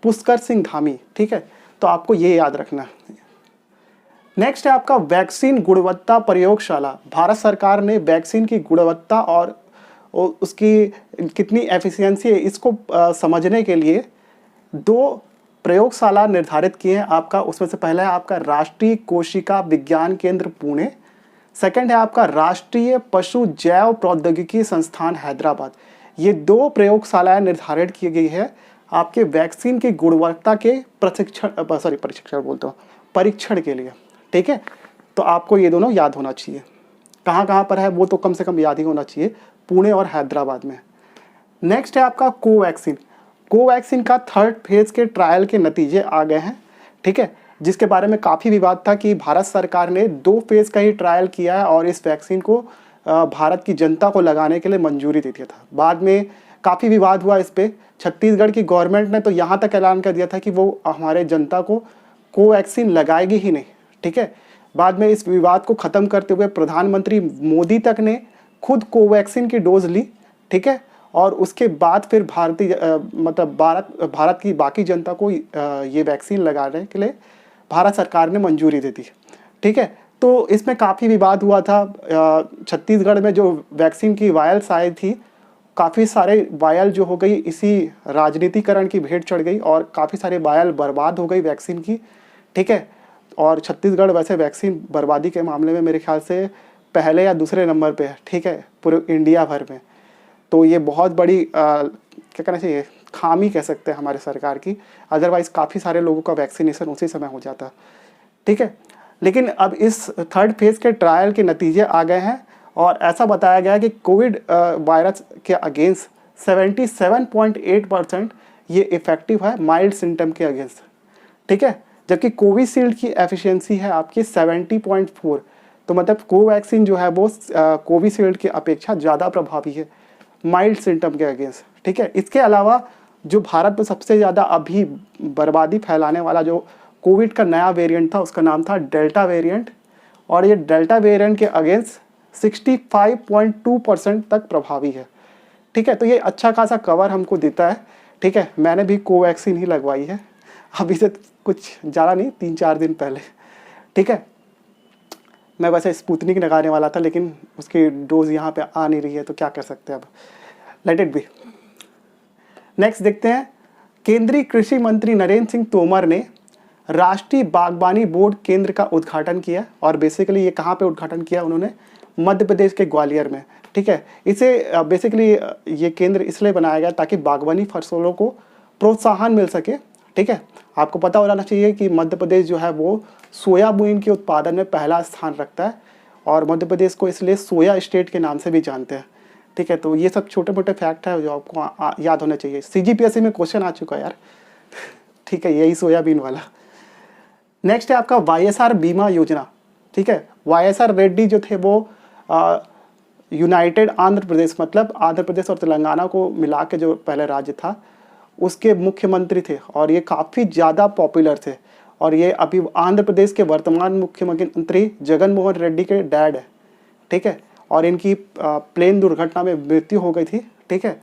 पुष्कर सिंह धामी, ठीक है। तो आपको ये याद रखना। नेक्स्ट है आपका वैक्सीन गुणवत्ता प्रयोगशाला। भारत सरकार ने वैक्सीन की गुणवत्ता और उसकी कितनी एफिशिएंसी है इसको समझने के लिए 2 प्रयोगशाला निर्धारित किए हैं आपका। उसमें से पहला है आपका राष्ट्रीय कोशिका विज्ञान केंद्र पुणे, सेकंड है आपका राष्ट्रीय पशु जैव प्रौद्योगिकी संस्थान हैदराबाद। ये 2 प्रयोगशालाएं निर्धारित की गई है आपके वैक्सीन की गुणवत्ता के परीक्षण के लिए, ठीक है। तो आपको ये दोनों याद होना चाहिए। कहाँ कहाँ पर है वो तो कम से कम याद ही होना चाहिए, पुणे और हैदराबाद में। नेक्स्ट है आपका कोवैक्सीन। कोवैक्सीन का 3rd फेज के ट्रायल के नतीजे आ गए हैं, ठीक है, जिसके बारे में काफ़ी विवाद था कि भारत सरकार ने 2 फेज का ही ट्रायल किया है और इस वैक्सीन को भारत की जनता को लगाने के लिए मंजूरी दे दिया था। बाद में काफ़ी विवाद हुआ इस पर। छत्तीसगढ़ की गवर्नमेंट ने तो यहाँ तक ऐलान कर दिया था कि वो हमारे जनता को कोवैक्सीन लगाएगी ही नहीं, ठीक है। बाद में इस विवाद को ख़त्म करते हुए प्रधानमंत्री मोदी तक ने खुद कोवैक्सीन की डोज ली, ठीक है, और उसके बाद फिर भारत की बाकी जनता को ये वैक्सीन लगाने के लिए भारत सरकार ने मंजूरी दे दी, ठीक है। तो इसमें काफ़ी विवाद हुआ था। छत्तीसगढ़ में जो वैक्सीन की वायल्स आई थी, काफ़ी सारे वायल जो हो गई इसी राजनीतिकरण की भेंट चढ़ गई और काफ़ी सारे वायल बर्बाद हो गई वैक्सीन की, ठीक है। और छत्तीसगढ़ वैसे वैक्सीन बर्बादी के मामले में मेरे ख्याल से पहले या दूसरे नंबर पे है, ठीक है, पूरे इंडिया भर में। तो ये बहुत बड़ी क्या कहना चाहिए, खामी कह सकते हैं हमारे सरकार की। अदरवाइज़ काफ़ी सारे लोगों का वैक्सीनेशन उसी समय हो जाता, ठीक है। लेकिन अब इस 3rd फेज के ट्रायल के नतीजे आ गए हैं और ऐसा बताया गया है कि कोविड वायरस के अगेंस्ट 77.8% ये इफ़ेक्टिव है माइल्ड सिम्टम के अगेंस्ट, ठीक है। जबकि कोविशील्ड की एफिशिएंसी है आपकी 70.4। तो मतलब कोवैक्सीन जो है वो कोविशील्ड की अपेक्षा ज़्यादा प्रभावी है माइल्ड सिम्टम के अगेंस्ट, ठीक है। इसके अलावा जो भारत में सबसे ज़्यादा अभी बर्बादी फैलाने वाला जो कोविड का नया वेरिएंट था उसका नाम था डेल्टा वेरिएंट, और ये डेल्टा वेरिएंट के अगेंस्ट 65.2% तक प्रभावी है, ठीक है। तो ये अच्छा खासा कवर हमको देता है, ठीक है। मैंने भी कोवैक्सीन ही लगवाई है अभी से कुछ ज़्यादा नहीं, 3-4 दिन पहले, ठीक है। मैं वैसे स्पुतनिक लगाने वाला था लेकिन उसकी डोज यहाँ पे आ नहीं रही है, तो क्या कर सकते हैं, अब लेट इट बी। नेक्स्ट देखते हैं, केंद्रीय कृषि मंत्री नरेंद्र सिंह तोमर ने राष्ट्रीय बागवानी बोर्ड केंद्र का उद्घाटन किया। और बेसिकली ये कहाँ पे उद्घाटन किया उन्होंने, मध्य प्रदेश के ग्वालियर में, ठीक है। इसे बेसिकली ये केंद्र इसलिए बनाया गया ताकि बागवानी फसलों को प्रोत्साहन मिल सके, ठीक है। आपको पता होना चाहिए कि मध्य प्रदेश जो है वो सोयाबीन के उत्पादन में पहला स्थान रखता है और मध्य प्रदेश को इसलिए सोया स्टेट के नाम से भी जानते हैं, ठीक है। तो ये सब छोटे मोटे फैक्ट है जो आपको याद होने चाहिए। CGPSC में क्वेश्चन आ चुका है यार ठीक है, यही सोयाबीन वाला। नेक्स्ट है आपका YSR बीमा योजना, ठीक है। YSR रेड्डी जो थे वो यूनाइटेड आंध्र प्रदेश, मतलब आंध्र प्रदेश और तेलंगाना को मिला के जो पहले राज्य था उसके मुख्यमंत्री थे और ये काफ़ी ज़्यादा पॉपुलर थे। और ये अभी आंध्र प्रदेश के वर्तमान मुख्यमंत्री जगन मोहन रेड्डी के डैड है, ठीक है। और इनकी प्लेन दुर्घटना में मृत्यु हो गई थी, ठीक है।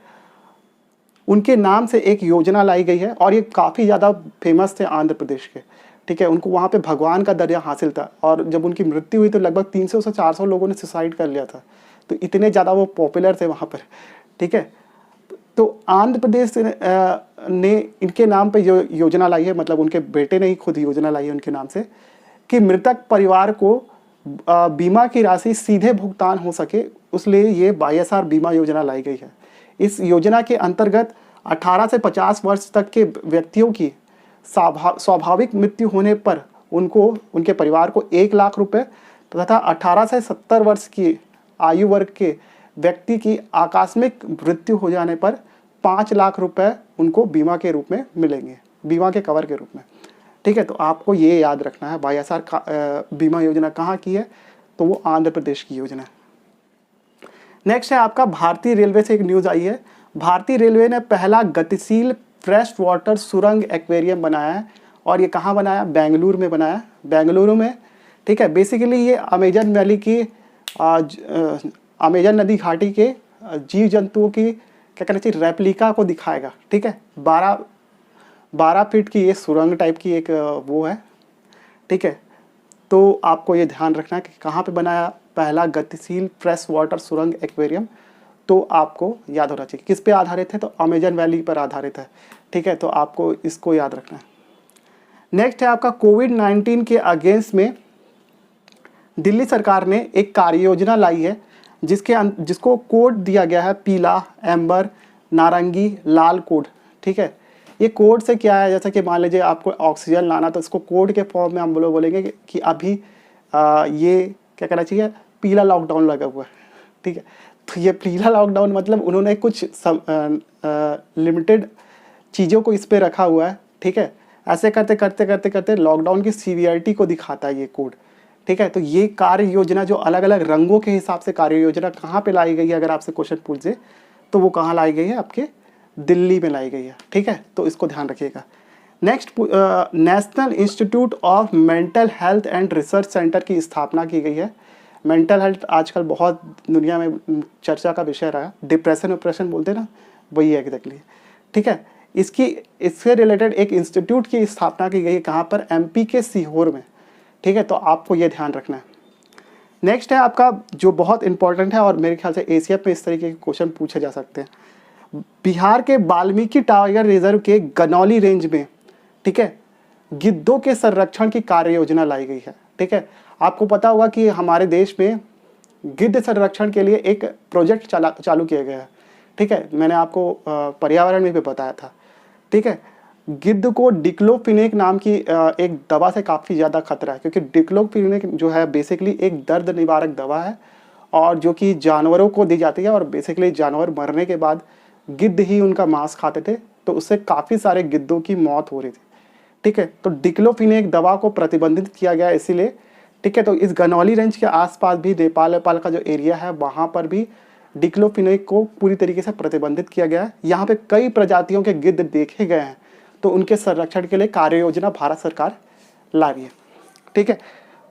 उनके नाम से एक योजना लाई गई है और ये काफ़ी ज़्यादा फेमस थे आंध्र प्रदेश के, ठीक है। उनको वहाँ पे भगवान का दर्जा हासिल था और जब उनकी मृत्यु हुई तो लगभग 300 से 400 लोगों ने सुसाइड कर लिया था, तो इतने ज़्यादा वो पॉपुलर थे वहाँ पर, ठीक है। तो आंध्र प्रदेश ने इनके नाम पे जो योजना लाई है, मतलब उनके बेटे ने ही खुद योजना लाई है उनके नाम से, कि मृतक परिवार को बीमा की राशि सीधे भुगतान हो सके, उसलिए ये वाईएसआर बीमा योजना लाई गई है। इस योजना के अंतर्गत 18 से 50 वर्ष तक के व्यक्तियों की स्वाभाविक मृत्यु होने पर उनको, उनके परिवार को 1 लाख रुपए तथा 18 से 70 वर्ष की आयु वर्ग के व्यक्ति की आकस्मिक मृत्यु हो जाने पर 5 लाख रुपए उनको बीमा के रूप में मिलेंगे, बीमा के कवर के रूप में, ठीक है। तो आपको ये याद रखना है वाईएसआर बीमा योजना कहाँ की है, तो वो आंध्र प्रदेश की योजना है। नेक्स्ट है आपका भारतीय रेलवे से एक न्यूज़ आई है। भारतीय रेलवे ने पहला गतिशील फ्रेश वाटर सुरंग एक्वेरियम बनाया है और ये कहाँ बनाया? बेंगलुरु में बनाया, बेंगलुरु में, ठीक है। बेसिकली ये अमेजन वैली की अमेजन नदी घाटी के जीव जंतुओं की क्या कहना चाहिए रेप्लिका को दिखाएगा, ठीक है। 12 फीट की ये सुरंग टाइप की एक वो है, ठीक है। तो आपको ये ध्यान रखना है कि कहाँ पे बनाया पहला गतिशील फ्रेश वाटर सुरंग एक्वेरियम, तो आपको याद होना चाहिए किस पे आधारित है, तो अमेजन वैली पर आधारित है, ठीक है। तो आपको इसको याद रखना है। नेक्स्ट है आपका कोविड-19 के अगेंस्ट में दिल्ली सरकार ने एक कार्य योजना लाई है जिसको कोड दिया गया है पीला, एम्बर, नारंगी, लाल कोड, ठीक है। ये कोड से क्या है, जैसा कि मान लीजिए आपको ऑक्सीजन लाना, तो इसको कोड के फॉर्म में हम लोग बोलेंगे कि अभी ये क्या कहना चाहिए पीला लॉकडाउन लगा हुआ है, ठीक है। तो ये पीला लॉकडाउन मतलब उन्होंने कुछ लिमिटेड चीज़ों को इस पर रखा हुआ है, ठीक है। ऐसे करते लॉकडाउन की सीवियरिटी को दिखाता है ये कोड, ठीक है। तो ये कार्य योजना जो अलग अलग रंगों के हिसाब से कार्य योजना कहाँ पे लाई गई है, अगर आपसे क्वेश्चन पूछे तो वो कहाँ लाई गई है? आपके दिल्ली में लाई गई है, ठीक है। तो इसको ध्यान रखिएगा। Next, national institute of mental health and research centre की स्थापना की गई है। मेंटल हेल्थ आजकल बहुत दुनिया में चर्चा का विषय रहा है, डिप्रेशन ऑपरेशन बोलते हैं ना, वही है एग्जैक्टली, ठीक है। इससे रिलेटेड एक इंस्टीट्यूट की स्थापना की गई है, कहाँ पर? एमपी के सीहोर में, ठीक है। तो आपको ये ध्यान रखना है। नेक्स्ट है आपका जो बहुत इंपॉर्टेंट है और मेरे ख्याल से एसीएफ में इस तरीके के क्वेश्चन पूछे जा सकते हैं। बिहार के वाल्मीकि टाइगर रिजर्व के गनौली रेंज में, ठीक है, गिद्धों के संरक्षण की कार्य योजना लाई गई है, ठीक है। आपको पता होगा कि हमारे देश में गिद्ध संरक्षण के लिए एक प्रोजेक्ट चालू किया गया है, ठीक है। मैंने आपको पर्यावरण में भी बताया था, ठीक है। गिद्ध को डिक्लोफिनेक नाम की एक दवा से काफ़ी ज़्यादा खतरा है, क्योंकि डिक्लोफिनेक जो है बेसिकली एक दर्द निवारक दवा है और जो कि जानवरों को दी जाती है और बेसिकली जानवर मरने के बाद गिद्ध ही उनका मांस खाते थे, तो उससे काफ़ी सारे गिद्धों की मौत हो रही थी, ठीक है। तो डिक्लोफिनेक दवा को प्रतिबंधित किया गया इसीलिए, ठीक है। तो इस गनौली रेंज के आसपास भी नेपाल का जो एरिया है वहाँ पर भी डिक्लोफिनेक को पूरी तरीके से प्रतिबंधित किया गया है। यहाँ पे कई प्रजातियों के गिद्ध देखे गए हैं, तो उनके संरक्षण के लिए कार्य योजना भारत सरकार ला रही है, ठीक है।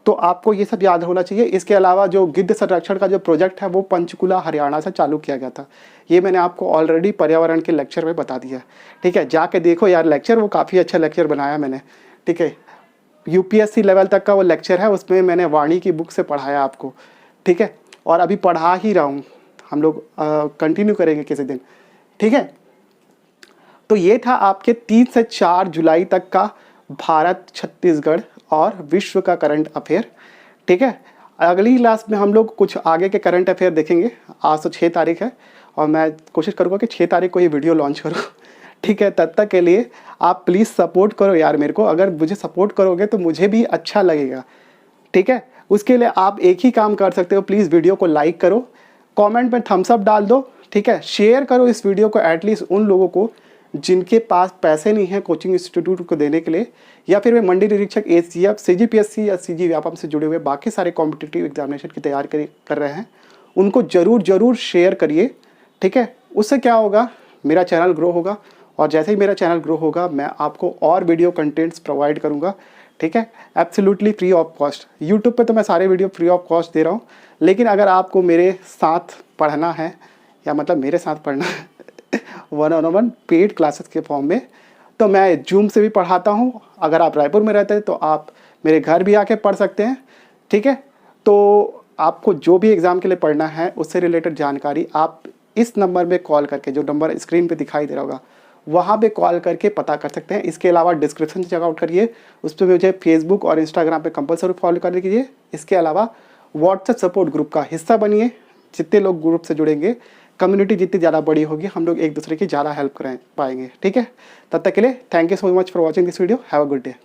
तो आपको ये सब याद होना चाहिए। इसके अलावा जो गिद्ध संरक्षण का जो प्रोजेक्ट है वो पंचकुला हरियाणा से चालू किया गया था। ये मैंने आपको ऑलरेडी पर्यावरण के लेक्चर में बता दिया, ठीक है। जाके देखो यार लेक्चर, वो काफ़ी अच्छा लेक्चर बनाया मैंने, ठीक है। यूपीएससी लेवल तक का वो लेक्चर है, उसमें मैंने वाणी की बुक से पढ़ाया आपको, ठीक है। और अभी पढ़ा ही रहा हूँ, हम लोग कंटिन्यू करेंगे किसी दिन, ठीक है। तो ये था आपके 3 से 4 जुलाई तक का भारत, छत्तीसगढ़ और विश्व का करंट अफेयर, ठीक है। अगली क्लास में हम लोग कुछ आगे के करंट अफेयर देखेंगे। आज तो 6 तारीख है और मैं कोशिश करूँगा कि 6 तारीख को ये वीडियो लॉन्च करूँ, ठीक है। तब तक के लिए आप प्लीज़ सपोर्ट करो यार मेरे को। अगर मुझे सपोर्ट करोगे तो मुझे भी अच्छा लगेगा, ठीक है। उसके लिए आप एक ही काम कर सकते हो, प्लीज़ वीडियो को लाइक करो, कमेंट में थम्स अप डाल दो, ठीक है। शेयर करो इस वीडियो को एटलीस्ट उन लोगों को जिनके पास पैसे नहीं है कोचिंग इंस्टीट्यूट को देने के लिए, या फिर वे मंडी निरीक्षक, एसीएफ, सीजीपीएससी या सीजी व्यापम से जुड़े हुए बाकी सारे कॉम्पिटिटिव एग्जामिनेशन की तैयारी कर रहे हैं, उनको ज़रूर शेयर करिए, ठीक है। उससे क्या होगा, मेरा चैनल ग्रो होगा और जैसे ही मेरा चैनल ग्रो होगा मैं आपको और वीडियो कंटेंट्स प्रोवाइड करूँगा, ठीक है, absolutely free of cost. YouTube पे तो मैं सारे वीडियो फ्री ऑफ कॉस्ट दे रहा हूँ, लेकिन अगर आपको मेरे साथ पढ़ना है, या मतलब मेरे साथ पढ़ना 1-on-1 पेड क्लासेस के फॉर्म में। तो मैं जूम से भी पढ़ाता हूँ। अगर आप रायपुर में रहते हैं तो आप मेरे घर भी आके पढ़ सकते हैं, ठीक है। तो आपको जो भी एग्ज़ाम के लिए पढ़ना है उससे रिलेटेड जानकारी आप इस नंबर में कॉल करके, जो नंबर स्क्रीन पे दिखाई दे रहा होगा, वहाँ पे कॉल करके पता कर सकते हैं। इसके अलावा डिस्क्रिप्शन चेकआउट करिए, उस पर मुझे फेसबुक और इंस्टाग्राम पे कंपलसरी फॉलो कर लीजिए। इसके अलावा व्हाट्सएप सपोर्ट ग्रुप का हिस्सा बनिए। जितने लोग ग्रुप से जुड़ेंगे, कम्युनिटी जितनी ज़्यादा बड़ी होगी, हम लोग एक दूसरे की ज़्यादा हेल्प कर पाएंगे, ठीक है। तब तक के लिए thank you so much for watching this video. Have a good day.